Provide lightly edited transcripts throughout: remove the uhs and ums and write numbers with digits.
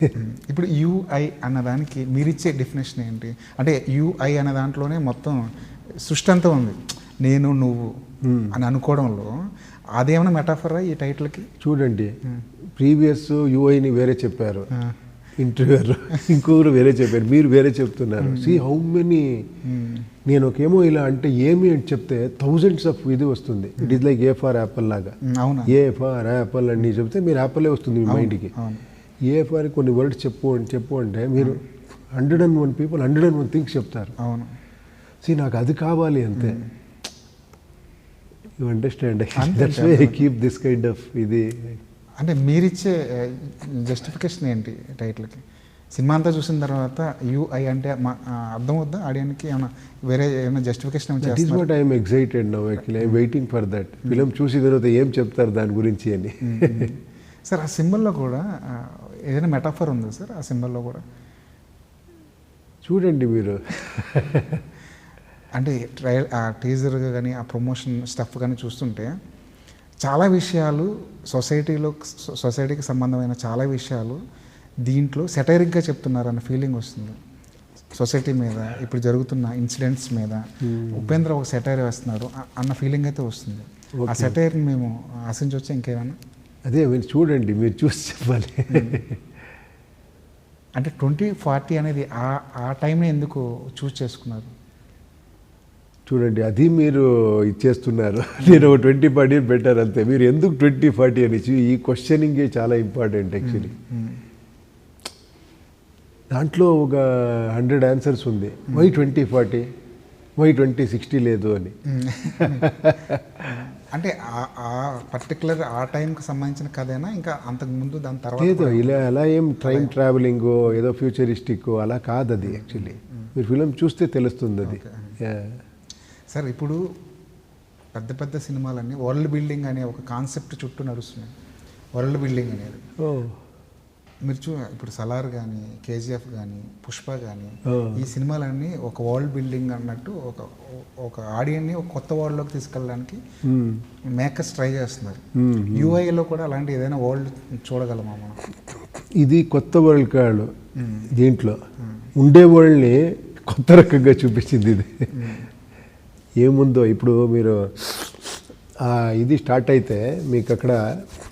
ఇప్పుడు యూఐ అన్నదానికి మీరిచ్చే డెఫినేషన్ ఏంటి? అంటే యూఐ అనే దాంట్లోనే మొత్తం సృష్టి అంతా ఉంది, నేను నువ్వు అని అనుకోవడంలో అదేమైనా మెటాఫరా ఈ టైటిల్కి? చూడండి, ప్రీవియస్ యూఐని వేరే చెప్పారు, ఇంటర్వ్యూర్ ఇంకొకరు వేరే చెప్పారు, మీరు వేరే చెప్తున్నారు. సి హౌ మెనీ, నేను ఒకేమో ఇలా అంటే ఏమి అని చెప్తే థౌజండ్స్ ఆఫ్ ఇది వస్తుంది. It is like A for apple లాగా. ఏ ఫర్ యాపిల్ అని చెప్తే మీరు యాపిలే వస్తుంది మీ మైండ్కి. ఏ ఫర్ కొన్ని వర్డ్స్ చెప్పు అంటే మీరు 101 people 101 థింగ్స్ చెప్తారు. అవును. సి నాకు అది కావాలి అంతే. You understand? That's why I keep this kind of ఇది. అంటే మీరిచ్చే జస్టిఫికేషన్ ఏంటి టైటిల్కి? సినిమా అంతా చూసిన తర్వాత యూఐ అంటే అర్థమవుద్దా ఆడియన్కి? ఏమైనా వేరే ఏమైనా justification? That is what I'm excited now actually. I'm waiting for that film చూసిన తర్వాత ఏం చెప్తారు దాని గురించి అని. సార్, ఆ సింబల్లో కూడా ఏదైనా మెటాఫర్ ఉందా సార్? ఆ సింబల్లో కూడా చూడండి మీరు. అంటే ఆ టీజర్ కానీ ఆ ప్రమోషన్ స్టఫ్ కానీ చూస్తుంటే చాలా విషయాలు సొసైటీకి సంబంధమైన చాలా విషయాలు దీంట్లో సెటైరిక్గా చెప్తున్నారన్న ఫీలింగ్ వస్తుంది. సొసైటీ మీద, ఇప్పుడు జరుగుతున్న ఇన్సిడెంట్స్ మీద ఉపేంద్ర ఒక సెటైర్ వేస్తున్నారు అన్న ఫీలింగ్ అయితే వస్తుంది. ఆ సెటైర్ని మేము ఆశించవచ్చా ఇంకేమైనా? అదే మీరు చూడండి, మీరు చూసి చెప్పాలి. అంటే 2040 అనేది ఆ టైంని ఎందుకు చూస్ చేసుకున్నారు? చూడండి, అది మీరు ఇచ్చేస్తున్నారు. నేను 2040 బెటర్ అంతే. మీరు ఎందుకు 2040 అని ఈ క్వశ్చనింగే చాలా ఇంపార్టెంట్ యాక్చువల్లీ. దాంట్లో ఒక 100 ఆన్సర్స్ ఉంది. వై 2040, వై 2060 లేదు అని. అంటే ఆ పర్టికులర్ ఆ టైంకి సంబంధించిన కథైనా ఇంకా అంతకుముందు దాని తర్వాత ఏదో ఇలా అలా ఏం టైం ట్రావెలింగ్ ఏదో ఫ్యూచరిస్టిక్ అలా కాదు అది యాక్చువల్లీ. మీరు ఫిలిం చూస్తే తెలుస్తుంది అది. సార్, ఇప్పుడు పెద్ద పెద్ద సినిమాలన్నీ వరల్డ్ బిల్డింగ్ అనే ఒక కాన్సెప్ట్ చుట్టూ నడుస్తున్నాయి. వరల్డ్ బిల్డింగ్ అనేది మీరు ఇప్పుడు సలార్ కానీ, కేజీఎఫ్ కానీ, పుష్ప కానీ, ఈ సినిమాలన్నీ ఒక వరల్డ్ బిల్డింగ్ అన్నట్టు ఒక ఆడియన్ని ఒక కొత్త వరల్డ్లోకి తీసుకెళ్ళడానికి మేకర్స్ ట్రై చేస్తున్నారు. యూఐలో కూడా అలాంటి ఏదైనా వరల్డ్ చూడగలమా మనం? ఇది కొత్త వరల్డ్ కాదు, దీంట్లో ఉండే వరల్డ్ని కొత్త రకంగా చూపించింది ఇది. ఏముందో ఇప్పుడు మీరు ఇది స్టార్ట్ అయితే మీకు అక్కడ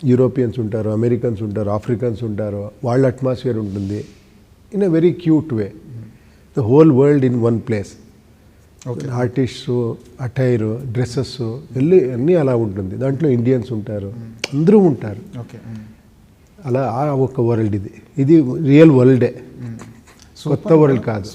యూరోపియన్స్ ఉంటారు, అమెరికన్స్ ఉంటారు, ఆఫ్రికన్స్ ఉంటారు, వాళ్ళ అట్మాస్ఫియర్ ఉంటుంది in a very cute way. The whole world in one place. Artists, attire, dresses అన్నీ అలా ఉంటుంది. దాంట్లో ఇండియన్స్ ఉంటారు, అందరూ ఉంటారు. అలా ఒక వరల్డ్ ఇది రియల్ వరల్డే, కొత్త వరల్డ్ కాదు.